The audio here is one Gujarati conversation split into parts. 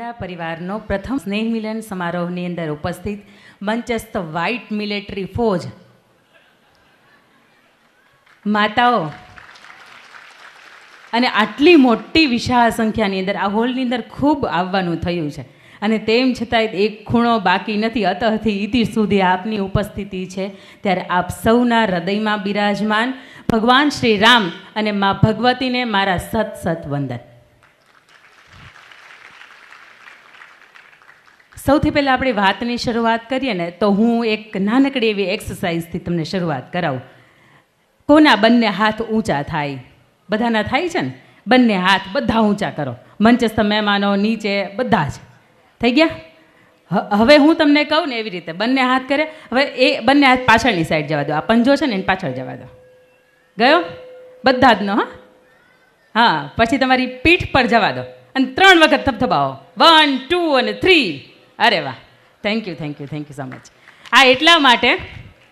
ગરડા પરિવારનો પ્રથમ સ્નેહ મિલન સમારોહની અંદર ઉપસ્થિત મંચસ્થ વ્હાઇટ મિલિટરી ફોજ માતાઓ અને આટલી મોટી વિશાળ સંખ્યાની અંદર આ હોલની અંદર ખૂબ આવવાનું થયું છે અને તેમ છતાંય એક ખૂણો બાકી નથી. અતઃથી ઇતિ સુધી આપની ઉપસ્થિતિ છે ત્યારે આપ સૌના હૃદયમાં બિરાજમાન ભગવાન શ્રી રામ અને મા ભગવતીને મારા સત સત વંદન. સૌથી પહેલાં આપણે વાતની શરૂઆત કરીએ ને તો હું એક નાનકડી એવી એક્સરસાઇઝથી તમને શરૂઆત કરાવું. કોના બંને હાથ ઊંચા થાય? બધાના થાય છે ને? બંને હાથ બધા ઊંચા કરો. મંચસ્થ મહેમાનો નીચે બધા જ થઈ ગયા. હવે હું તમને કહું ને એવી રીતે બંને હાથ કરે. હવે એ બંને હાથ પાછળની સાઈડ જવા દો. આ પંજો છે ને એને પાછળ જવા દો. ગયો? બધા જ નો. હા, પછી તમારી પીઠ પર જવા દો અને 3 વખત થપથપાવો. 1 2 અને 3. અરે વાહ, થેન્ક યુ સો મચ. આ એટલા માટે,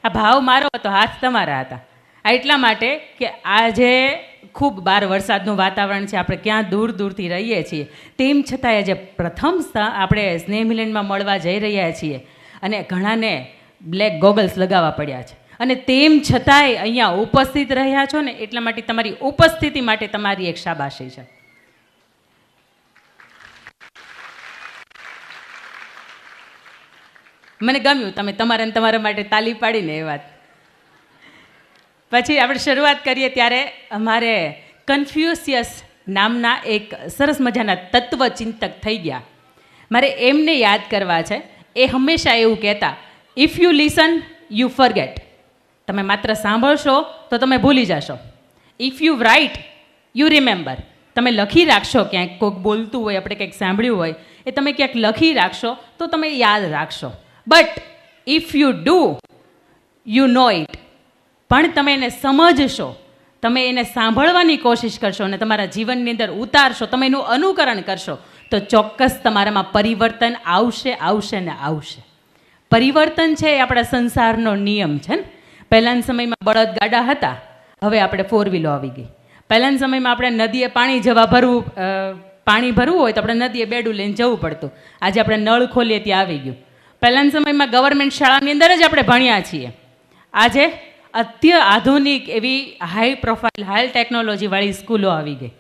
આ ભાવ મારો હતો, હાથ તમારા હતા. આ એટલા માટે કે આજે ખૂબ બહાર વરસાદનું વાતાવરણ છે, આપણે ક્યાં દૂર દૂરથી રહીએ છીએ, તેમ છતાંય જે પ્રથમ આપણે સ્નેહ મિલનમાં મળવા જઈ રહ્યા છીએ અને ઘણાને બ્લેક ગોગલ્સ લગાવવા પડ્યા છે અને તેમ છતાંય અહીંયા ઉપસ્થિત રહ્યા છો ને એટલા માટે તમારી ઉપસ્થિતિ માટે તમારી એક શાબાશી છે. મને ગમ્યું તમે તમારા માટે તાલી પાડીને એ વાત. પછી આપણે શરૂઆત કરીએ ત્યારે અમારે કન્ફ્યુશિયસ નામના એક સરસ મજાના તત્વચિંતક થઈ ગયા. મારે એમને યાદ કરવા છે. એ હંમેશા એવું કહેતા, if you listen you forget. તમે માત્ર સાંભળશો તો તમે ભૂલી જશો. If you write you remember. તમે લખી રાખશો, ક્યાંક કોઈક બોલતું હોય, આપણે કંઈક સાંભળ્યું હોય, એ તમે ક્યાંક લખી રાખશો તો તમે યાદ રાખશો. But if you do you know it. પણ તમે એને સમજશો, તમે એને સાંભળવાની કોશિશ કરશો અને તમારા જીવનની અંદર ઉતારશો, તમે એનું અનુકરણ કરશો તો ચોક્કસ તમારામાં પરિવર્તન આવશે ને આવશે. પરિવર્તન છે એ આપણા સંસારનો નિયમ છે ને. પહેલાંના સમયમાં બળદગાડા હતા, હવે આપણે 4 વ્હીલો આવી ગઈ. પહેલાંના સમયમાં આપણે નદીએ પાણી ભરવું હોય તો આપણે નદીએ બેડું લઈને જવું પડતું. આજે આપણે નળ ખોલીએ ત્યાં આવી ગયું. પહેલાંના સમયમાં ગવર્મેન્ટ શાળાની અંદર જ આપણે ભણ્યા છીએ. આજે આધુનિક એવી હાઈ પ્રોફાઇલ હાઈ ટેકનોલોજીવાળી સ્કૂલો આવી ગઈ.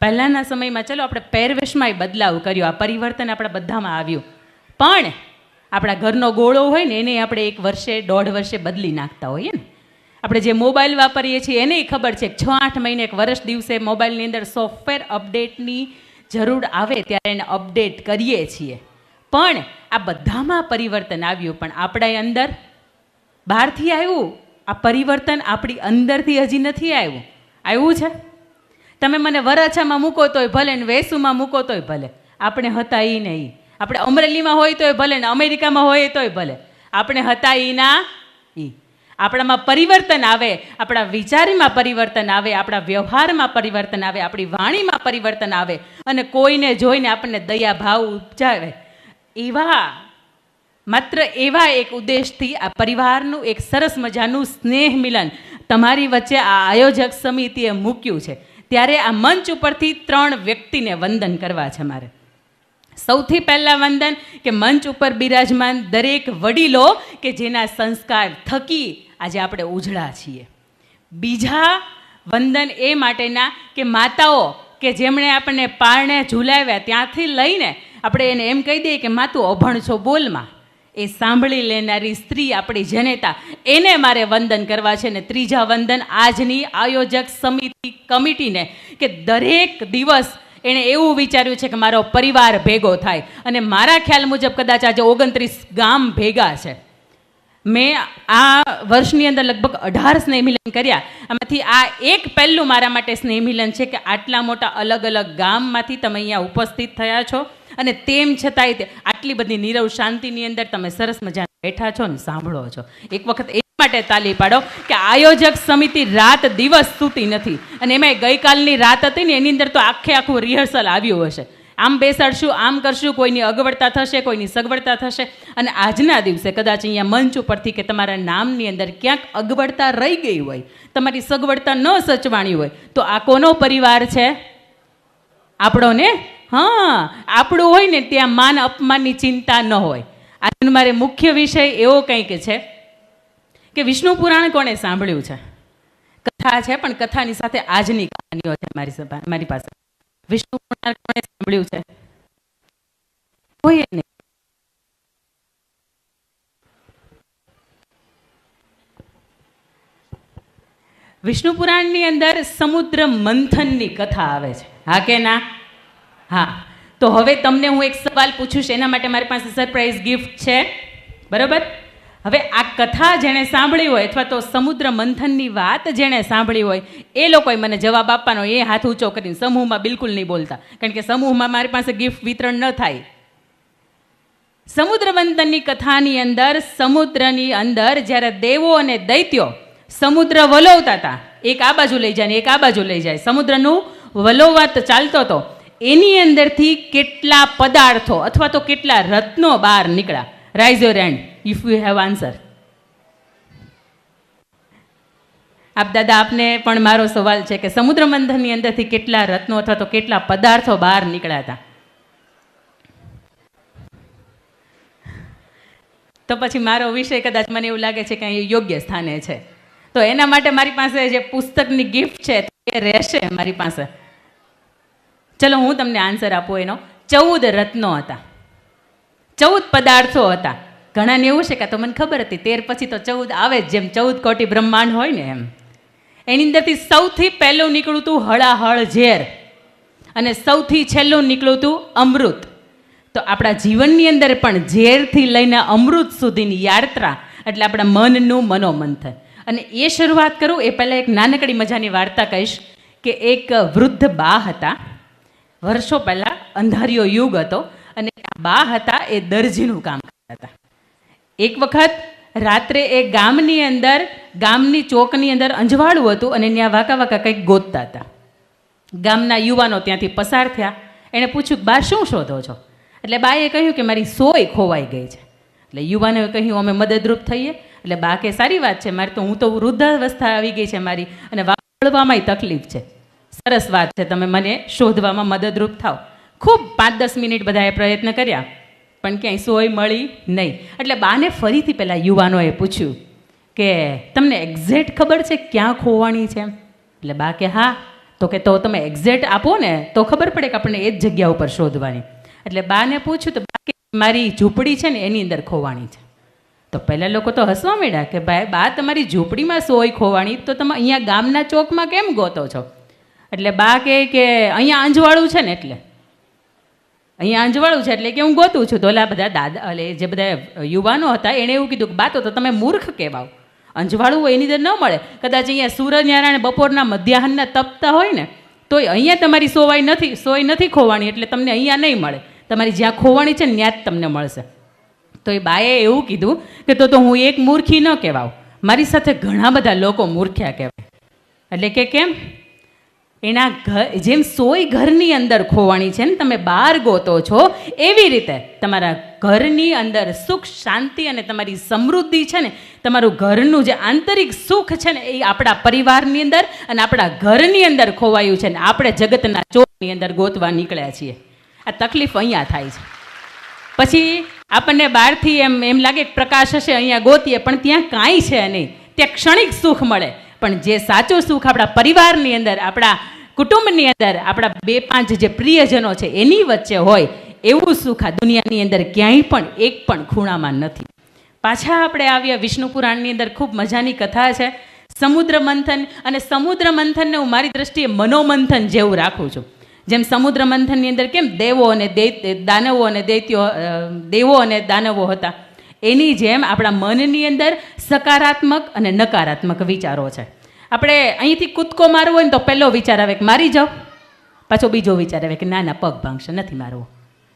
પહેલાંના સમયમાં ચલો આપણે પહેરવેશમાંય બદલાવ કર્યો, આ પરિવર્તન આપણા બધામાં આવ્યું. પણ આપણા ઘરનો ગોળો હોય ને એને આપણે 1 વર્ષે 1.5 વર્ષે બદલી નાખતા હોઈએ ને. આપણે જે મોબાઈલ વાપરીએ છીએ એને ખબર છે કે 6-8 મહિને 1 વર્ષ દિવસે મોબાઈલની અંદર સોફ્ટવેર અપડેટની જરૂર આવે ત્યારે એને અપડેટ કરીએ છીએ. પણ આ બધામાં પરિવર્તન આવ્યું, પણ આપણા અંદર બહારથી આવ્યું. આ પરિવર્તન આપણી અંદરથી હજી નથી આવ્યું. આવ્યું છે? તમે મને વરાછામાં મૂકો તોય ભલે ને વેસુમાં મૂકો તોય ભલે, આપણે હતા એ નહીં. આપણે અમરેલીમાં હોય તોય ભલે ને અમેરિકામાં હોય તોય ભલે, આપણે હતા એ ના એ. આપણામાં પરિવર્તન આવે, આપણા વિચારમાં પરિવર્તન આવે, આપણા વ્યવહારમાં પરિવર્તન આવે, આપણી વાણીમાં પરિવર્તન આવે અને કોઈને જોઈને આપણને દયા ભાવ ઉપજાવે. માત્ર એવા એક ઉદ્દેશથી આ પરિવારનું એક સરસ મજાનું સ્નેહ મિલન તમારી વચ્ચે આ આયોજક સમિતિએ મૂક્યું છે. ત્યારે આ મંચ ઉપરથી 3 વ્યક્તિને વંદન કરવા છે મારે. સૌથી પહેલાં વંદન કે મંચ ઉપર બિરાજમાન દરેક વડીલો કે જેના સંસ્કાર થકી આજે આપણે ઉજળા છીએ. બીજા વંદન એ માટેના કે માતાઓ કે જેમણે આપણને પારણે ઝૂલાવ્યા ત્યાંથી લઈને આપણે એને એમ કહી દઈએ કે મા તું અભણ છો બોલમાં, એ સાંભળી લેનારી સ્ત્રી આપણી જનેતા, એને મારે વંદન કરવા છે. ને ત્રીજા વંદન આજની આયોજક સમિતિ કમિટીને કે દરેક દિવસ એણે એવું વિચાર્યું છે કે મારો પરિવાર ભેગો થાય અને મારા ખ્યાલ મુજબ કદાચ આજે 29 ગામ ભેગા છે. મેં આ વર્ષની અંદર લગભગ 18 સ્નેહ મિલન કર્યા. આમાંથી આ એક પહેલું મારા માટે સ્નેહ મિલન છે કે આટલા મોટા અલગ અલગ ગામમાંથી તમે અહીંયા ઉપસ્થિત થયા છો અને તેમ છતાંય આટલી બધી નીરવ શાંતિની અંદર તમે સરસ મજાના બેઠા છો ને સાંભળો છો. એક વખત એ માટે તાલી પાડો કે આયોજક સમિતિ રાત દિવસ સૂતી નથી. અને એમાં ગઈકાલની રાત હતી ને એની અંદર તો આખું રિહર્સલ આવ્યું હશે. આમ બેસાડશું, આમ કરશું, કોઈની અગવડતા થશે, કોઈની સગવડતા થશે. અને આજના દિવસે કદાચ અહીંયા મંચ ઉપરથી કે તમારા નામની અંદર ક્યાંક અગવડતા રહી ગઈ હોય, તમારી સગવડતા ન સચવાણી હોય, તો આ કોનો પરિવાર છે? આપણો ને. હા, આપણું હોય ને ત્યાં માન અપમાનની ચિંતા ન હોય. આજે મારે મુખ્ય વિષય એવો કંઈક છે કે વિષ્ણુ પુરાણ કોણે સાંભળ્યું છે? કથા છે, પણ કથાની સાથે આજની કહાનીઓ છે મારી પાસે. વિષ્ણુ પુરાણ કોણે સાંભળ્યું છે? કોઈએ નહીં. વિષ્ણુ પુરાણની અંદર સમુદ્ર મંથનની કથા આવે છે. હા કે ના? હા. તો હવે તમને હું એક સવાલ પૂછું છું, એના માટે મારી પાસે સરપ્રાઈઝ ગિફ્ટ છે, બરાબર? હવે આ કથા જેણે સાંભળી હોય અથવા તો સમુદ્ર મંથનની વાત જેણે સાંભળી હોય એ લોકોએ મને જવાબ આપવાનો, એ હાથ ઊંચો કરીને. સમૂહમાં બિલકુલ નહીં બોલતા, કારણ કે સમૂહમાં મારી પાસે ગિફ્ટ વિતરણ ન થાય. સમુદ્ર મંથનની કથાની અંદર સમુદ્રની અંદર જ્યારે દેવો અને દૈત્યો સમુદ્ર વલોવતા હતા, એક આ બાજુ લઈ જાય ને એક આ બાજુ લઈ જાય, સમુદ્રનું વલોવાત ચાલતો હતો, એની અંદરથી કેટલા પદાર્થો અથવા તો કેટલા રત્નો બહાર નીકળ્યા? Rise your hand if you have answer. આપ દાદા, આપને પણ મારો સવાલ છે કે સમુદ્ર મંથનની અંદરથી કેટલા રત્નો અથવા તો કેટલા પદાર્થો બહાર નીકળ્યા હતા? તો પછી મારો વિષય કદાચ મને એવું લાગે છે કે અહીં યોગ્ય સ્થાને છે. તો એના માટે મારી પાસે જે પુસ્તકની ગિફ્ટ છે એ રહેશે મારી પાસે. ચલો હું તમને આન્સર આપું એનો. 14 રત્નો હતા, 14 પદાર્થો હતા. ઘણાને એવું છે કે તો મને ખબર હતી, 13 પછી તો 14 આવે જ, જેમ 14 કોટી બ્રહ્માંડ હોય ને એમ. એની અંદરથી સૌથી પહેલું નીકળ્યું હતું હળાહળ ઝેર, અને સૌથી છેલ્લું નીકળ્યું હતું અમૃત. તો આપણા જીવનની અંદર પણ ઝેરથી લઈને અમૃત સુધીની યાત્રા એટલે આપણા મનનું મનોમંથન. અને એ શરૂઆત કરું એ પહેલાં એક નાનકડી મજાની વાર્તા કહીશ કે એક વૃદ્ધ બા હતા. વર્ષો પહેલાં અંધારિયો યુગ હતો અને બા હતા એ દરજીનું કામ કરતા હતા. એક વખત રાત્રે એ ગામની અંદર, ગામની ચોકની અંદર અંજવાળું હતું અને ત્યાં વાંકા વાંકા કંઈક ગોતતા હતા. ગામના યુવાનો ત્યાંથી પસાર થયા. એણે પૂછ્યું, બા શું શોધો છો? એટલે બાએ કહ્યું કે મારી સોય ખોવાઈ ગઈ છે. એટલે યુવાનોએ કહ્યું, અમે મદદરૂપ થઈએ. એટલે બા કે સારી વાત છે, મારે તો હું તો વૃદ્ધાવસ્થા આવી ગઈ છે મારી, અને વાળવામાં તકલીફ છે. સરસ વાત છે, તમે મને શોધવામાં મદદરૂપ થાવ. ખૂબ 5-10 મિનિટ બધાએ પ્રયત્ન કર્યા, પણ ક્યાંય સોય મળી નહીં. એટલે બાને ફરીથી પેલા યુવાનોએ પૂછ્યું કે તમને એક્ઝેક્ટ ખબર છે ક્યાં ખોવાણી છે? એટલે બા કે હા. તો કે તો તમે એક્ઝેક્ટ આપો ને તો ખબર પડે કે આપણને એ જ જગ્યા ઉપર શોધવાની. એટલે બાને પૂછ્યું તો બા કે મારી ઝૂંપડી છે ને એની અંદર ખોવાણી છે. તો પહેલાં લોકો તો હસવા માંડ્યા કે ભાઈ બા, તમારી ઝૂંપડીમાં સોય ખોવાણી તો તમે અહીંયા ગામના ચોકમાં કેમ ગોતો છો? એટલે બા કહે કે અહીંયા અંજવાળું છે ને, એટલે અહીંયા અંજવાળું છે એટલે કે હું ગોતું છું. તો ઓલા બધા દાદા, એટલે જે બધા યુવાનો હતા એણે એવું કીધું કે બા તો તમે મૂર્ખ કહેવાઓ, અંજવાળું હોય એની અંદર ન મળે. કદાચ અહીંયા સૂર્યનારાયણ બપોરના મધ્યાહનના તપતા હોય ને તોય અહીંયા તમારી સોય નથી ખોવાણી, એટલે તમને અહીંયા નહીં મળે. તમારી જ્યાં ખોવાણી છે ને ત્યાં જ તમને મળશે. તો એ બાએ એવું કીધું કે તો હું એક મૂર્ખી ન કહેવાઉં, મારી સાથે ઘણા બધા લોકો મૂર્ખ્યા કહેવાય. એટલે કે કેમ? એના ઘર જેમ સોય ઘરની અંદર ખોવાણી છે ને તમે બહાર ગોતો છો, એવી રીતે તમારા ઘરની અંદર સુખ શાંતિ અને તમારી સમૃદ્ધિ છે ને, તમારું ઘરનું જે આંતરિક સુખ છે ને એ આપણા પરિવારની અંદર અને આપણા ઘરની અંદર ખોવાયું છે ને આપણે જગતના ચોકની અંદર ગોતવા નીકળ્યા છીએ. આ તકલીફ અહીંયા થાય છે. પછી આપણને બહારથી એમ લાગે કે પ્રકાશ હશે, અહીંયા ગોતીએ પણ ત્યાં કાંઈ છે નહીં. ત્યાં ક્ષણિક સુખ મળે, પણ જે સાચું સુખ આપણા પરિવારની અંદર, આપણા કુટુંબની અંદર, આપણા 2-5 જે પ્રિયજનો છે એની વચ્ચે હોય, એવું સુખ આ દુનિયાની અંદર ક્યાંય પણ એક પણ ખૂણામાં નથી. પાછા આપણે આવ્યા વિષ્ણુ પુરાણની અંદર. ખૂબ મજાની કથા છે સમુદ્ર મંથન. અને સમુદ્ર મંથનને હું મારી દ્રષ્ટિએ મનોમંથન જેવું રાખું છું. જેમ સમુદ્ર મંથનની અંદર કેમ દેવો અને દાનવો હતા, એની જેમ આપણા મનની અંદર સકારાત્મક અને નકારાત્મક વિચારો છે. આપણે અહીંથી કૂદકો મારવો હોય ને તો પહેલો વિચાર આવે કે મારી જાઓ, પાછો બીજો વિચાર આવે કે ના ના પગ ભાંગશે, નથી મારવો.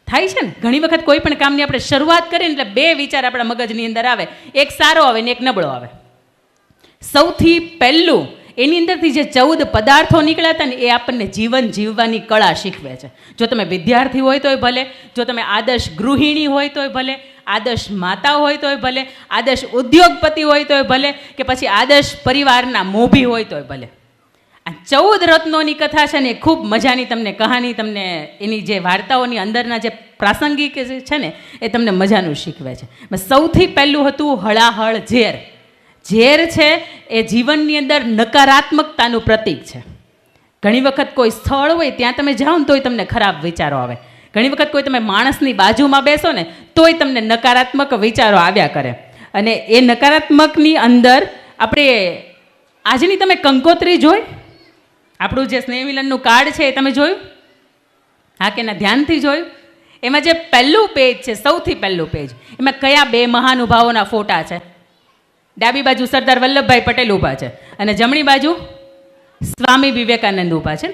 થાય છે ને ઘણી વખત કોઈ પણ કામની આપણે શરૂઆત કરીએ એટલે 2 વિચાર આપણા મગજની અંદર આવે, એક સારો આવે ને એક નબળો આવે. સૌથી પહેલું એની અંદરથી જે 14 પદાર્થો નીકળ્યા હતા ને એ આપણને જીવન જીવવાની કળા શીખવે છે. જો તમે વિદ્યાર્થી હોય તોય ભલે, જો તમે આદર્શ ગૃહિણી હોય તોય ભલે, આદર્શ માતા હોય તોય ભલે, આદર્શ ઉદ્યોગપતિ હોય તોય ભલે, કે પછી આદર્શ પરિવારના મોભી હોય તોય ભલે, આ 14 રત્નોની કથા છે ને એ ખૂબ મજાની તમને કહાની, તમને એની જે વાર્તાઓની અંદરના જે પ્રાસંગિક છે ને એ તમને મજાનું શીખવે છે. સૌથી પહેલું હતું હળાહળ ઝેર. ઝેર છે એ જીવનની અંદર નકારાત્મકતાનું પ્રતીક છે. ઘણી વખત કોઈ સ્થળ હોય ત્યાં તમે જાઓ ને તોય તમને ખરાબ વિચારો આવે. ઘણી વખત કોઈ તમે માણસની બાજુમાં બેસો ને તોય તમને નકારાત્મક વિચારો આવ્યા કરે. અને એ નકારાત્મકની અંદર આપણે આજની તમે કંકોત્રી જોઈ, આપણું જે સ્નેહ મિલનનું કાર્ડ છે એ તમે જોયું? હા કે ના? ધ્યાનથી જોયું? એમાં જે પહેલું પેજ છે, સૌથી પહેલું પેજ, એમાં કયા બે મહાનુભાવોના ફોટા છે? ડાબી બાજુ સરદાર વલ્લભભાઈ પટેલ ઊભા છે અને જમણી બાજુ સ્વામી વિવેકાનંદ ઊભા છે.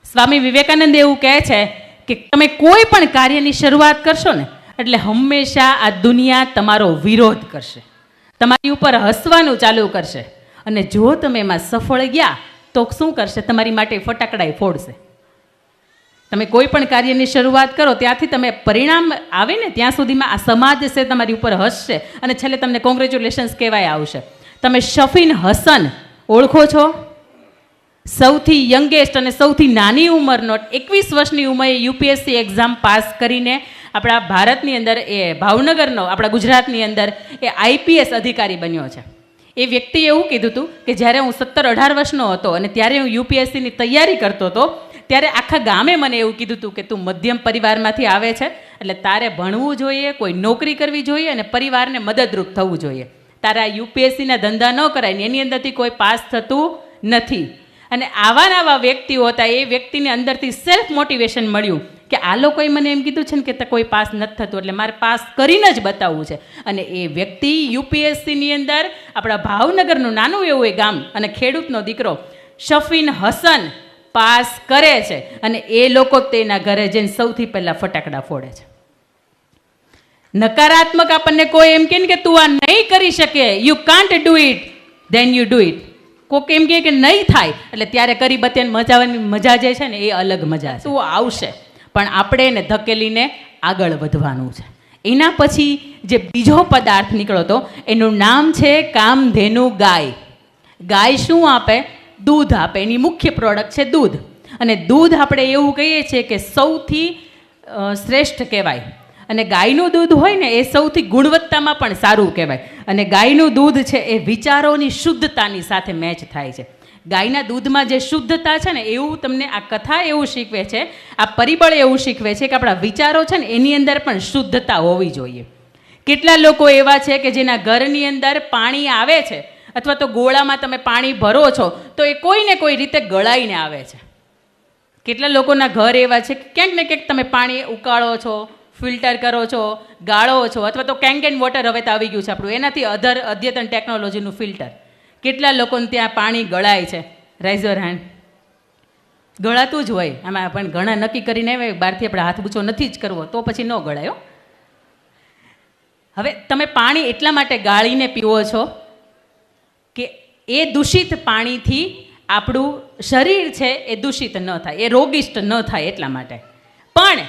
સ્વામી વિવેકાનંદ એવું કહે છે કે તમે કોઈ પણ કાર્યની શરૂઆત કરશો ને એટલે હંમેશા આ દુનિયા તમારો વિરોધ કરશે, તમારી ઉપર હસવાનું ચાલુ કરશે, અને જો તમે એમાં સફળ ગયા તો શું કરશે? તમારી માટે ફટાકડા ફોડશે. તમે કોઈ પણ કાર્યની શરૂઆત કરો ત્યાંથી તમે પરિણામ આવે ને ત્યાં સુધીમાં આ સમાજ છે તમારી ઉપર હસશે અને છેલ્લે તમને કોંગ્રેચ્યુલેશન્સ કહેવાય આવશે. તમે શફીન હસન ઓળખો છો? સૌથી યંગેસ્ટ અને સૌથી નાની ઉંમરનો 21 વર્ષની ઉંમરે યુપીએસસી એક્ઝામ પાસ કરીને આપણા ભારતની અંદર, એ ભાવનગરનો, આપણા ગુજરાતની અંદર એ આઈપીએસ અધિકારી બન્યો છે. એ વ્યક્તિએ એવું કીધું હતું કે જ્યારે હું 17-18 વર્ષનો હતો અને ત્યારે હું યુપીએસસીની તૈયારી કરતો હતો ત્યારે આખા ગામે મને એવું કીધું હતું કે તું મધ્યમ પરિવારમાંથી આવે છે એટલે તારે ભણવું જોઈએ, કોઈ નોકરી કરવી જોઈએ અને પરિવારને મદદરૂપ થવું જોઈએ. તારા યુપીએસસીના ધંધા ન કરાય ને એની અંદરથી કોઈ પાસ થતું નથી. અને આવા આવા વ્યક્તિઓ હતા. એ વ્યક્તિને અંદરથી સેલ્ફ મોટિવેશન મળ્યું કે આ લોકોએ મને એમ કીધું છે ને કે કોઈ પાસ નથી થતું એટલે મારે પાસ કરીને જ બતાવવું છે. અને એ વ્યક્તિ યુપીએસસીની અંદર આપણા ભાવનગરનું નાનું એવું એ ગામ અને ખેડૂતનો દીકરો શફીન હસન પાસ કરે છે અને એ લોકો તેના ઘરે જઈને સૌથી પહેલાં ફટાકડા ફોડે છે. નકારાત્મક આપણને કોઈ એમ કહે ને કે તું આ નહીં કરી શકે, you can't do it, then you do it. કોઈક એમ કહે કે નહીં થાય એટલે ત્યારે કરી બતાવીને મજાવાની મજા જે છે ને એ અલગ મજા છે. તું આવશે પણ આપણે એને ધકેલીને આગળ વધવાનું છે. એના પછી જે બીજો પદાર્થ નીકળ્યો હતો એનું નામ છે કામધેનુ ગાય. ગાય શું આપે? દૂધ આપે. એની મુખ્ય પ્રોડક્ટ છે દૂધ. અને દૂધ આપણે એવું કહીએ છીએ કે સૌથી શ્રેષ્ઠ કહેવાય. અને ગાયનું દૂધ હોય ને એ સૌથી ગુણવત્તામાં પણ સારું કહેવાય. અને ગાયનું દૂધ છે એ વિચારોની શુદ્ધતાની સાથે મેચ થાય છે. ગાયના દૂધમાં જે શુદ્ધતા છે ને એવું તમને આ કથા એવું શીખવે છે, આ પરિબળ એવું શીખવે છે કે આપણા વિચારો છે ને એની અંદર પણ શુદ્ધતા હોવી જોઈએ. કેટલા લોકો એવા છે કે જેના ઘરની અંદર પાણી આવે છે અથવા તો ગોળામાં તમે પાણી ભરો છો તો એ કોઈને કોઈ રીતે ગળાઈને આવે છે. કેટલા લોકોના ઘર એવા છે કે ક્યાંક ને ક્યાંક તમે પાણી ઉકાળો છો, ફિલ્ટર કરો છો, ગાળો છો, અથવા તો કેન વોટર હવે તો આવી ગયું છે આપણું, એનાથી અદ્યતન ટેકનોલોજીનું ફિલ્ટર. કેટલા લોકોને ત્યાં પાણી ગળાય છે? Riser hand. ગળાતું જ હોય આમાં, પણ ઘણા નક્કી કરીને આવે બહારથી આપણે હાથ બૂચો નથી જ કરવો તો પછી ન ગળાયો. હવે તમે પાણી એટલા માટે ગાળીને પીવો છો કે એ દૂષિત પાણીથી આપણું શરીર છે એ દૂષિત ન થાય, એ રોગિષ્ટ ન થાય એટલા માટે. પણ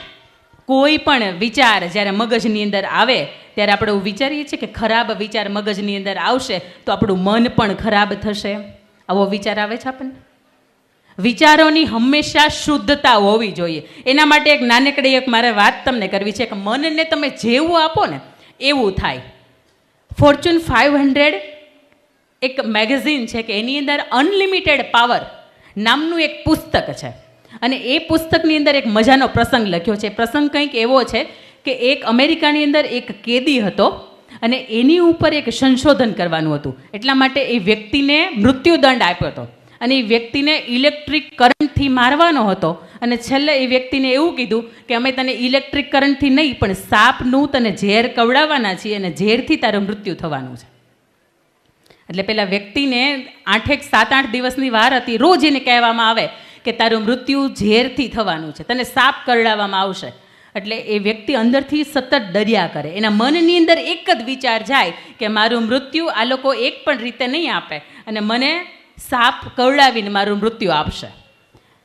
કોઈ પણ વિચાર જ્યારે મગજની અંદર આવે ત્યારે આપણે એવું વિચારીએ છીએ કે ખરાબ વિચાર મગજની અંદર આવશે તો આપણું મન પણ ખરાબ થશે. આવો વિચાર આવે છે આપણને? વિચારોની હંમેશા શુદ્ધતા હોવી જોઈએ. એના માટે એક નાનકડી એક મારે વાત તમને કરવી છે કે મનને તમે જેવું આપો ને એવું થાય. ફોર્ચ્યુન 500 એક મેગેઝિન છે કે એની અંદર અનલિમિટેડ પાવર નામનું એક પુસ્તક છે. અને એ પુસ્તકની અંદર એક મજાનો પ્રસંગ લખ્યો છે. પ્રસંગ કંઈક એવો છે કે એક અમેરિકાની અંદર એક કેદી હતો અને એની ઉપર એક સંશોધન કરવાનું હતું. એટલા માટે એ વ્યક્તિને મૃત્યુદંડ આપ્યો હતો અને એ વ્યક્તિને ઇલેક્ટ્રિક કરંટથી મારવાનો હતો. અને છેલ્લે એ વ્યક્તિને એવું કીધું કે અમે તને ઇલેક્ટ્રિક કરંટથી નહીં પણ સાપનું તને ઝેર કવડાવવાના છીએ અને ઝેરથી તારું મૃત્યુ થવાનું છે. એટલે પેલા વ્યક્તિને 7-8 દિવસની વાર હતી. રોજ એને કહેવામાં આવે કે તારું મૃત્યુ ઝેરથી થવાનું છે, તને સાપ કરડાવવામાં આવશે. એટલે એ વ્યક્તિ અંદરથી સતત ડર્યા કરે. એના મનની અંદર એક જ વિચાર જાય કે મારું મૃત્યુ આ લોકો એક પણ રીતે નહીં આપે અને મને સાપ કરડાવીને મારું મૃત્યુ આપશે.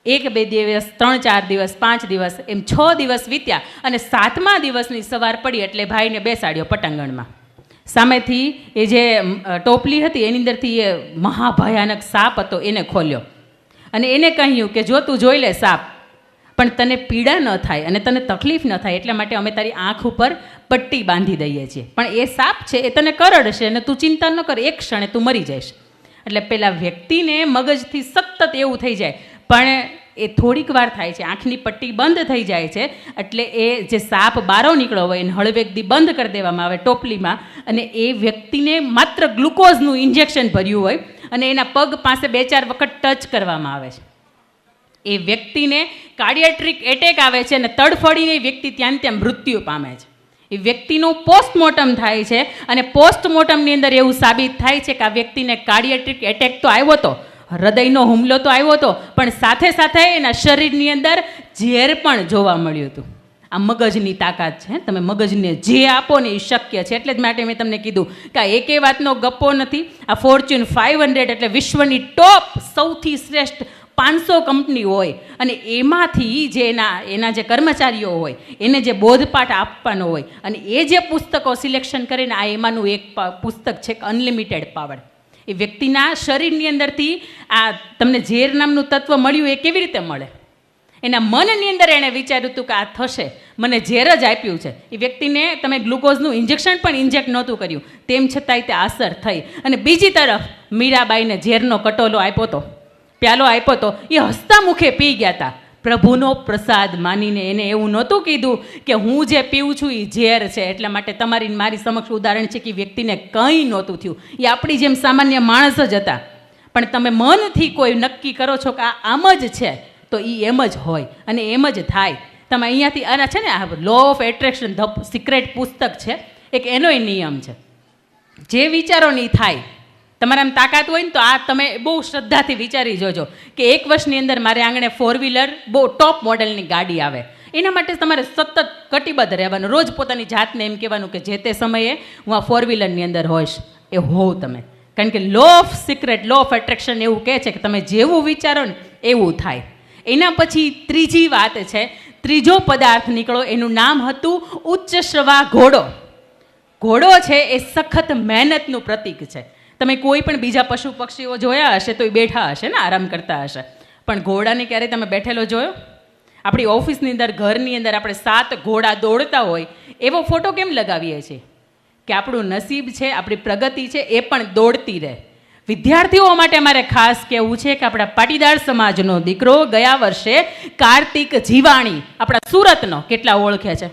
1-2 દિવસ, 3-4 દિવસ, 5 દિવસ, એમ 6 દિવસ વીત્યા અને 7મા દિવસની સવાર પડી એટલે ભાઈને બેસાડ્યો પટાંગણમાં. સામેથી એ જે ટોપલી હતી એની અંદરથી એ મહાભયાનક સાપ હતો એને ખોલ્યો અને એને કહ્યું કે જો તું જોઈ લે સાપ, પણ તને પીડા ન થાય અને તને તકલીફ ન થાય એટલા માટે અમે તારી આંખ ઉપર પટ્ટી બાંધી દઈએ છીએ, પણ એ સાપ છે એ તને કરડશે અને તું ચિંતા ન કર, એક ક્ષણે તું મરી જઈશ. એટલે પેલા વ્યક્તિને મગજથી સતત એવું થઈ જાય, પણ એ થોડીક વાર થાય છે, આંખની પટ્ટી બંધ થઈ જાય છે, એટલે એ જે સાપ બારો નીકળ્યો હોય એને હળવેકથી બંધ કરી દેવામાં આવે ટોપલીમાં, અને એ વ્યક્તિને માત્ર ગ્લુકોઝનું ઇન્જેક્શન ભર્યું હોય અને એના પગ પાસે 2-4 વખત ટચ કરવામાં આવે છે. એ વ્યક્તિને કાર્ડિયાટ્રિક એટેક આવે છે અને તડફડીને એ વ્યક્તિ ત્યાં ત્યાં મૃત્યુ પામે છે. એ વ્યક્તિનું પોસ્ટમોર્ટમ થાય છે અને પોસ્ટમોર્ટમની અંદર એવું સાબિત થાય છે કે આ વ્યક્તિને કાર્ડિયાટ્રિક એટેક તો આવ્યો હતો, હૃદયનો હુમલો તો આવ્યો હતો, પણ સાથે સાથે એના શરીરની અંદર ઝેર પણ જોવા મળ્યું હતું. આ મગજની તાકાત છે. તમે મગજને જે આપો ને એ શક્ય છે. એટલે જ માટે મેં તમને કીધું કે આ એકે વાતનો ગપ્પો નથી. આ ફોર્ચ્યુન 500 એટલે વિશ્વની ટોપ સૌથી શ્રેષ્ઠ 500 કંપની હોય અને એમાંથી જે એના જે કર્મચારીઓ હોય એને જે બોધપાઠ આપવાનો હોય અને એ જે પુસ્તકો સિલેક્શન કરીને આ એમાંનું એક પુસ્તક છે અનલિમિટેડ પાવર. એ વ્યક્તિના શરીરની અંદરથી આ તમને ઝેર નામનું તત્વ મળ્યું એ કેવી રીતે મળે? એના મનની અંદર એણે વિચાર્યું હતું કે આ થશે, મને ઝેર જ આપ્યું છે. એ વ્યક્તિને તમે ગ્લુકોઝનું ઇન્જેક્શન પણ ઇન્જેક્ટ નહોતું કર્યું, તેમ છતાંય તે અસર થઈ. અને બીજી તરફ મીરાબાઈને ઝેરનો કટોલો આપ્યો હતો, પ્યાલો આપ્યો હતો, એ હસતા મુખે પી ગયા હતા. પ્રભુનો પ્રસાદ માનીને એને એવું નહોતું કીધું કે હું જે પીવું છું એ ઝેર છે, એટલા માટે તમારી મારી સમક્ષ ઉદાહરણ છે કે વ્યક્તિને કંઈ નહોતું થયું. એ આપણી જેમ સામાન્ય માણસ જ હતા. પણ તમે મનથી કોઈ નક્કી કરો છો કે આ આમ જ છે તો એ એમ જ હોય અને એમ જ થાય. તમે અહીંયાથી આના છે ને આ law of attraction the Secret પુસ્તક છે, એક એનોય નિયમ છે. જે વિચારોની થાય, તમારામાં તાકાત હોય ને તો આ તમે બહુ શ્રદ્ધાથી વિચારી જોજો કે 1 વર્ષની અંદર મારે આંગણે 4-વ્હીલર બહુ ટોપ મોડેલની ગાડી આવે. એના માટે તમારે સતત કટિબદ્ધ રહેવાનું. રોજ પોતાની જાતને એમ કહેવાનું કે જે તે સમયે હું આ 4-વ્હીલરની અંદર હોઈશ. એ હોવ તમે, કારણ કે law of secret, law of attraction એવું કહે છે કે તમે જેવું વિચારો ને એવું થાય. એના પછી ત્રીજી વાત છે, ત્રીજો પદાર્થ નીકળો, એનું નામ હતું ઉચ્ચ શ્રવા ઘોડો. ઘોડો છે એ સખત મહેનતનું પ્રતીક છે. તમે કોઈ પણ બીજા પશુ પક્ષીઓ જોયા હશે તો એ બેઠા હશે ને, આરામ કરતા હશે, પણ ઘોડાને ક્યારેય તમે બેઠેલો જોયો? આપણી ઓફિસની અંદર, ઘરની અંદર આપણે 7 ઘોડા દોડતા હોય એવો ફોટો કેમ લગાવીએ છીએ? કે આપણું નસીબ છે, આપણી પ્રગતિ છે એ પણ દોડતી રહે. વિદ્યાર્થીઓ માટે મારે ખાસ કહેવું છે કે આપણા પાટીદાર સમાજનો દીકરો ગયા વર્ષે કાર્તિક જીવાણી આપણા સુરતનો કેટલા ઓળખે છે?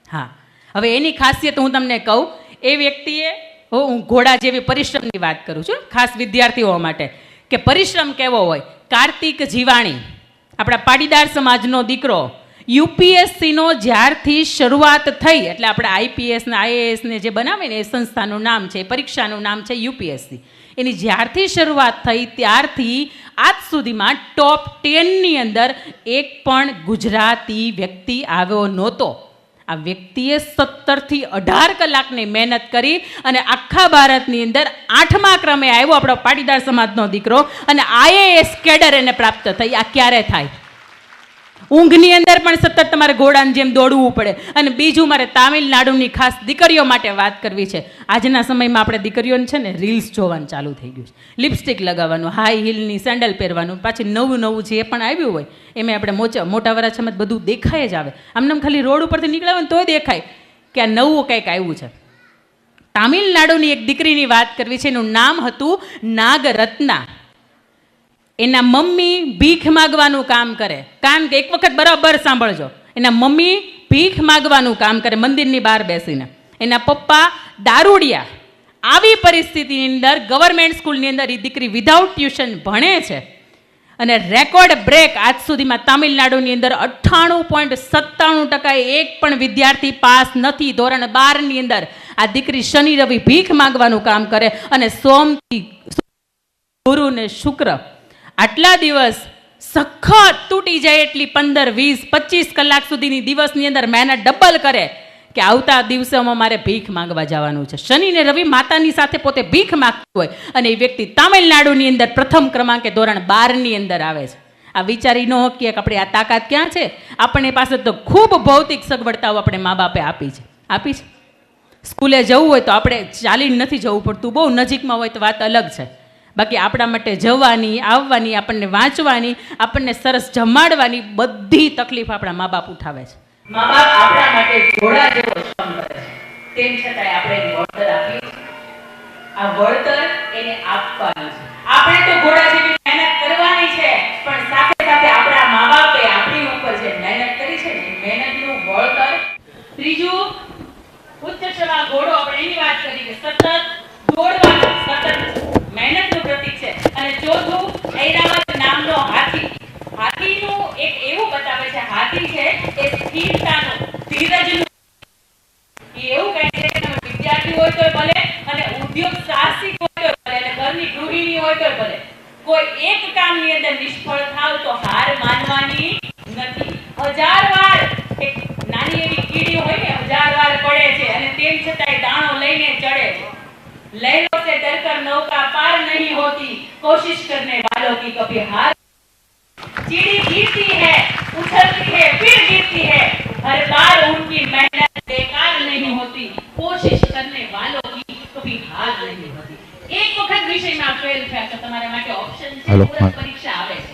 હા, હવે એની ખાસિયત હું તમને કહું. એ વ્યક્તિએ, હું ઘોડા જેવી પરિશ્રમની વાત કરું છું ખાસ વિદ્યાર્થીઓ માટે, કે પરિશ્રમ કેવો હોય. કાર્તિક જીવાણી આપણા પાટીદાર સમાજનો દીકરો યુપીએસસીનો જ્યારથી શરૂઆત થઈ, એટલે આપણે આઈપીએસ ને આઈએએસ ને જે બનાવે ને એ સંસ્થાનું નામ છે, પરીક્ષાનું નામ છે યુપીએસસી. એની જ્યારથી શરૂઆત થઈ ત્યારથી આજ સુધીમાં ટોપ 10ની અંદર એક પણ ગુજરાતી વ્યક્તિ આવ્યો નહોતો. આ વ્યક્તિએ 17 થી 18 કલાકની મહેનત કરી અને આખા ભારતની અંદર 8મા ક્રમે આવ્યો આપણો પાટીદાર સમાજનો દીકરો, અને આઈએએસ કેડર એને પ્રાપ્ત થઈ. આ ક્યારે થાય? ઊંઘની અંદર પણ સતત તમારે ઘોડાની જેમ દોડવું પડે. અને બીજું મારે તામિલનાડુની ખાસ દીકરીઓ માટે વાત કરવી છે. આજના સમયમાં આપણે દીકરીઓને છે ને રીલ્સ જોવાનું ચાલુ થઈ ગયું છે. લિપસ્ટિક લગાવવાનું, હાઈ હીલની સેન્ડલ પહેરવાનું, પાછી નવું જે પણ આવ્યું હોય એમાં આપણે મોટા વરાછામાં બધું દેખાય જ આવે. આમને ખાલી રોડ ઉપરથી નીકળ્યા હોય ને તોય દેખાય કે આ નવું કંઈક આવ્યું છે. તામિલનાડુની એક દીકરીની વાત કરવી છે. એનું નામ હતું નાગરત્ના. એના મમ્મી ભીખ માગવાનું કામ કરે. કારણ કે એક વખત બરાબર સાંભળજો, એના મમ્મી ભીખ માગવાનું કામ કરે મંદિરની બહાર બેસીને. એના પપ્પા દારૂડિયા. આવી પરિસ્થિતિની અંદર ગવર્મેન્ટ સ્કૂલની અંદર એ દીકરી વિધાઉટ ટ્યુશન ભણે છે અને રેકોર્ડ બ્રેક આજ સુધીમાં તામિલનાડુની અંદર 98.97% એક પણ વિદ્યાર્થી પાસ નથી. ધોરણ 12ની અંદર આ દીકરી શનિ રવિ ભીખ માગવાનું કામ કરે અને સોમથી ગુરુ ને શુક્ર આટલા દિવસ સખત તૂટી જાય એટલી 15, 20, 25 કલાક સુધીની દિવસની અંદર મહેનત ડબલ કરે કે આવતા દિવસોમાં મારે ભીખ માંગવા જવાનું છે. શનિ ને રવિ માતાની સાથે પોતે ભીખ માંગતું હોય અને એ વ્યક્તિ તામિલનાડુની અંદર પ્રથમ ક્રમાંકે ધોરણ 12ની અંદર આવે છે. આ વિચારી ન શકીએ કે આપણે આ તાકાત ક્યાં છે. આપણને પાસે તો ખૂબ ભૌતિક સગવડતાઓ આપણે મા બાપે આપી છે. સ્કૂલે જવું હોય તો આપણે ચાલીને નથી જવું પડતું, બહુ નજીકમાં હોય તો વાત અલગ છે. બાકી આપણા માટે જવાની, આવવાની, આપણને વાંચવાની, આપણને સરસ જમાડવાની બધી તકલીફ આપણા મા બાપ ઉઠાવે છે. મા બાપ આપણા માટે ઘોડા જેવો શ્રમ કરે છે, તેમ છતાંય આપણે એની વળતર આપીએ છીએ. આ વળતર એને આપવાની છે. આપણે તો ઘોડા જેવી મહેનત કરવાની છે, પણ સાથે સાથે આપણા મા બાપે આપણી ઉપર જે મહેનત કરી છે ને મહેનતનું વળતર. ત્રીજું, ઉચ્ચ શ્રવા ઘોડો, આપણે એની વાત કરી કે સતત દોડવાનું, સતત મહેનતનું પ્રતીક છે. અને ચોથું, ઐરાવત નામનો હાથી. હાથીનું એક એવું બતાવે છે, હાથી છે એ સ્થિરતાનું, ધીરજનું. એ એવું કહે છે કે તમે વિદ્યાર્થી હોય તો ભલે, અને ઉદ્યોગ સાહસિક હોય તો ભલે, અને ઘરની ગૃહિણી હોય તો ભલે, કોઈ એક કામની અંદર નિષ્ફળ થાવ તો હાર માનવાની નથી. 1000 વાર એક નાની એવી કીડી હોય ને 1000 વાર પડે છે અને તેમ છતાંય દાણો લઈને ચડે છે. लहरों से डरकर नौका पार नहीं होती, कोशिश करने वालों की कभी हार. चीड़ी गिरती है, उछलती है, फिर गिरती है, हर बार उनकी मेहनत बेकार नहीं होती, कोशिश करने वालों की कभी हार नहीं होती. एक वखत विषयમાં ફેલ થયા તો તમારા માટે ઓપ્શન છે, પૂરક પરીક્ષા આવે છે.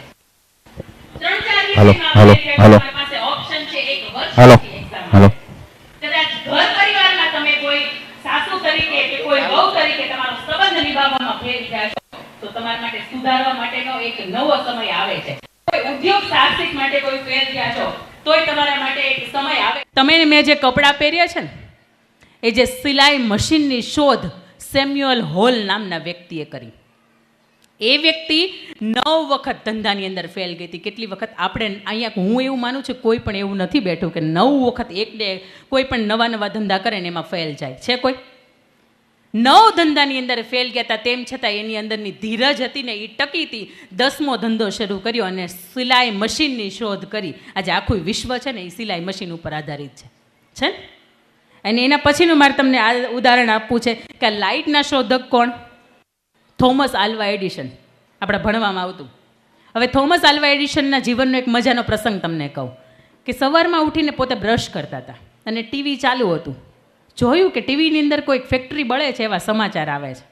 3-4 વિષયમાં ફેલ થયા તમારી પાસે ઓપ્શન છે, એક વર્ષની એક્ઝામ. કદાચ ઘર પરિવારમાં તમે કોઈ સાસુ તરીકે કે કોઈ વહુ તરીકે તમારો સંબંધ નિભાવવામાં ફેલ થયા છો તો તમારા માટે સુધારવા માટેનો એક નવો સમય આવે છે. કોઈ ઉદ્યોગ સાહસિક માટે કોઈ ફેલ થયા છો તોય તમારા માટે એક સમય આવે. તમે મેં જે કપડાં પહેર્યા છે ને એ જે સિલાઈ મશીનની શોધ સેમ્યુઅલ હોલ નામના વ્યક્તિએ કરી. એ વ્યક્તિ 9 વખત ધંધાની અંદર ફેલ ગઈ હતી. કેટલી વખત આપણે અહીંયા, હું એવું માનું છું કોઈ પણ એવું નથી બેઠું કે 9 વખત એક ડે કોઈ પણ નવા ધંધા કરે ને એમાં ફેલ જાય છે. કોઈ 9 ધંધાની અંદર ફેલ ગયા હતા, તેમ છતાં એની અંદરની ધીરજ હતી ને એ ટકી હતી. 10મો ધંધો શરૂ કર્યો અને સિલાઈ મશીનની શોધ કરી. આજે આખું વિશ્વ છે ને એ સિલાઈ મશીન ઉપર આધારિત છે ને. અને એના પછીનું મારે તમને આ ઉદાહરણ આપવું છે કે લાઇટના શોધક કોણ? Thomas Alva Edison. આપણે ભણવામાં આવતું. હવે થોમસ આલ્વા એડિશનના જીવનનો એક મજાનો પ્રસંગ તમને કહું કે સવારમાં ઉઠીને પોતે બ્રશ કરતા હતા અને ટીવી ચાલુ હતું. જોયું કે ટીવીની અંદર કોઈ ફેક્ટરી બળે છે એવા સમાચાર આવે છે.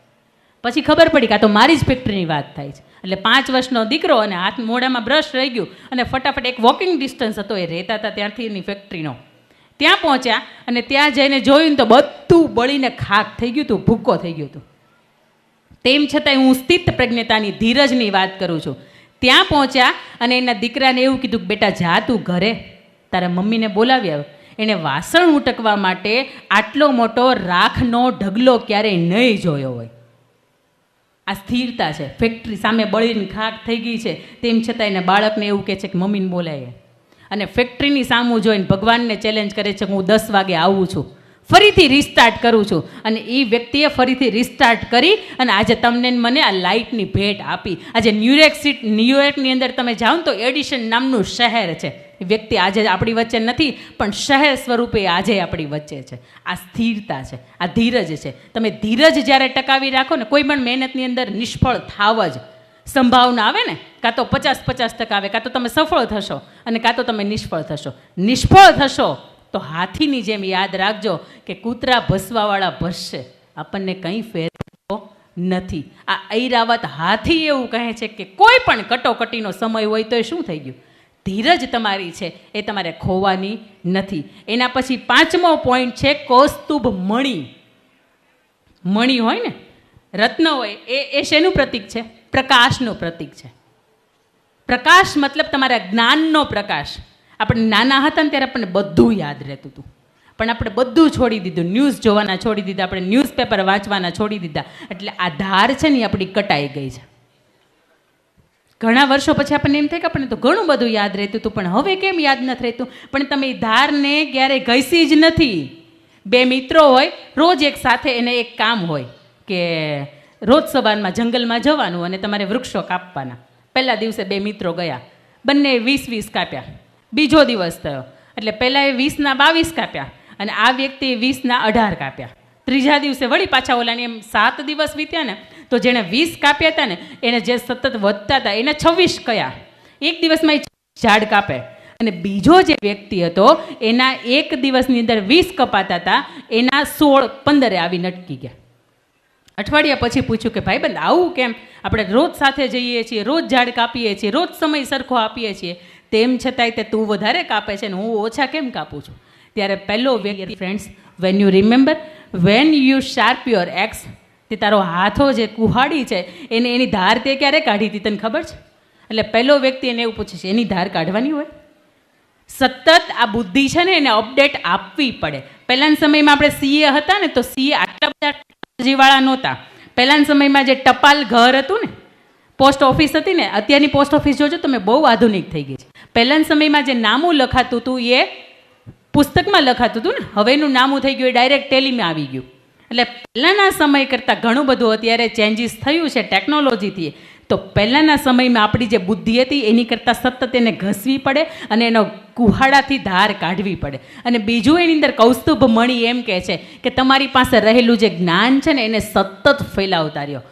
પછી ખબર પડી કે આ તો મારી જ ફેક્ટરીની વાત થાય છે. એટલે 5 વર્ષનો દીકરો અને હાથ મોઢામાં બ્રશ રહી ગયું અને ફટાફટ એક વોકિંગ ડિસ્ટન્સ હતો એ રહેતા હતા ત્યાંથી એની ફેક્ટરીનો. ત્યાં પહોંચ્યા અને ત્યાં જઈને જોયું ને તો બધું બળીને ખાક થઈ ગયું હતું, ભૂક્કો થઈ ગયું હતું. તેમ છતાંય હું સ્થિત પ્રજ્ઞતાની ધીરજની વાત કરું છું. ત્યાં પહોંચ્યા અને એના દીકરાને એવું કીધું કે બેટા જા તું ઘરે, તારા મમ્મીને બોલાવી આવ. એણે વાસણ ઉટકવા માટે આટલો મોટો રાખનો ઢગલો ક્યારેય નહીં જોયો હોય. આ સ્થિરતા છે. ફેક્ટરી સામે બળીને ખાક થઈ ગઈ છે, તેમ છતાં એને બાળકને એવું કહે છે કે મમ્મીને બોલાય. અને ફેક્ટરીની સામું જોઈને ભગવાનને ચેલેન્જ કરે છે કે હું 10 વાગે આવું છું, ફરીથી રિસ્ટાર્ટ કરું છું. અને એ વ્યક્તિએ ફરીથી રિસ્ટાર્ટ કરી અને આજે તમને મને આ લાઇટની ભેટ આપી. આજે ન્યુયોર્કની અંદર તમે જાઓ ને તો એડિશન નામનું શહેર છે. એ વ્યક્તિ આજે આપણી વચ્ચે નથી પણ શહેર સ્વરૂપે આજે આપણી વચ્ચે છે. આ સ્થિરતા છે, આ ધીરજ છે. તમે ધીરજ જ્યારે ટકાવી રાખો ને, કોઈ પણ મહેનતની અંદર નિષ્ફળ થાવ જ સંભાવના આવે ને, કાં તો 50-50% આવે, કાં તો તમે સફળ થશો અને કાં તો તમે નિષ્ફળ થશો. નિષ્ફળ થશો તો હાથીની જેમ યાદ રાખજો કે કૂતરા ભસવાવાળા ભસશે, આપણને કંઈ ફેર નથી. આ ઐરાવત હાથી એવું કહે છે કે કોઈ પણ કટોકટીનો સમય હોય તો એ શું થઈ ગયું, ધીરજ તમારી છે એ તમારે ખોવાની નથી. એના પછી 5મો પોઈન્ટ છે કૌસ્તુભ મણિ. મણિ હોય ને, રત્ન હોય, એ શેનું પ્રતીક છે? પ્રકાશનું પ્રતીક છે. પ્રકાશ મતલબ તમારા જ્ઞાનનો પ્રકાશ. આપણે નાના હતા ને ત્યારે આપણને બધું યાદ રહેતું હતું, પણ આપણે બધું છોડી દીધું. ન્યૂઝ જોવાના છોડી દીધા, આપણે ન્યૂઝપેપર વાંચવાના છોડી દીધા. એટલે આ ધાર છે ને આપણી કટાઈ ગઈ છે. ઘણા વર્ષો પછી આપણને એમ થાય કે આપણને તો ઘણું બધું યાદ રહેતું હતું, પણ હવે કેમ યાદ નથી રહેતું? પણ તમે એ ધારને ક્યારેય ઘસી જ નથી. 2 મિત્રો હોય, રોજ એક સાથે એને એક કામ હોય કે રોજ સવારમાં જંગલમાં જવાનું અને તમારે વૃક્ષો કાપવાના. પહેલા દિવસે 2 મિત્રો ગયા, બંને 20-20 કાપ્યા. બીજો દિવસ થયો એટલે પહેલાં એ 20ના 22 કાપ્યા અને આ વ્યક્તિએ 20ના 18 કાપ્યા. ત્રીજા દિવસે વળી પાછા ઓલાની એમ 7 દિવસ વીત્યા ને તો જેણે 20 કાપ્યા હતા ને એને જે સતત વધતા હતા એને 26 કયા. એક દિવસમાં એ ઝાડ કાપે. અને બીજો જે વ્યક્તિ હતો એના એક દિવસની અંદર 20 કપાતા હતા, એના 16-15 આવીને અટકી ગયા. અઠવાડિયા પછી પૂછ્યું કે ભાઈબંધ આવું કેમ? આપણે રોજ સાથે જઈએ છીએ, રોજ ઝાડ કાપીએ છીએ, રોજ સમય સરખો આપીએ છીએ, તેમ છતાંય તે તું વધારે કાપે છે ને હું ઓછા કેમ કાપું છું? ત્યારે પહેલો વ્યક્તિ, friends, when you remember, when you sharp your x, તે તારો હાથો જે કુહાડી છે એની ધાર તે ક્યારે કાઢી હતી તને ખબર છે? એટલે પહેલો વ્યક્તિ એને એવું પૂછે છે, એની ધાર કાઢવાની હોય? સતત આ બુદ્ધિ છે ને એને અપડેટ આપવી પડે. પહેલાના સમયમાં આપણે સીએ હતા ને તો સીએ આટલા બધા ટેકનોલોજીવાળા નહોતા. પહેલાના સમયમાં જે ટપાલ ઘર હતું ને, પોસ્ટ ઓફિસ હતી ને, અત્યારની પોસ્ટ ઓફિસ જોજો તમે બહુ આધુનિક થઈ ગઈ છે. પહેલાના સમયમાં જે નામું લખાતું હતું એ પુસ્તકમાં લખાતું હતું ને, હવેનું નામું થઈ ગયું એ ડાયરેક્ટ ટેલીમાં આવી ગયું. એટલે પહેલાંના સમય કરતાં ઘણું બધું અત્યારે ચેન્જીસ થયું છે ટેકનોલોજીથી. તો પહેલાંના સમયમાં આપણી જે બુદ્ધિ હતી એની કરતાં સતત એને ઘસવી પડે અને એનો કુહાડાથી ધાર કાઢવી પડે. અને બીજું એની અંદર કૌસ્તુભ મણી એમ કહે છે કે તમારી પાસે રહેલું જે જ્ઞાન છે ને એને સતત ફેલાવતા રહ્યો.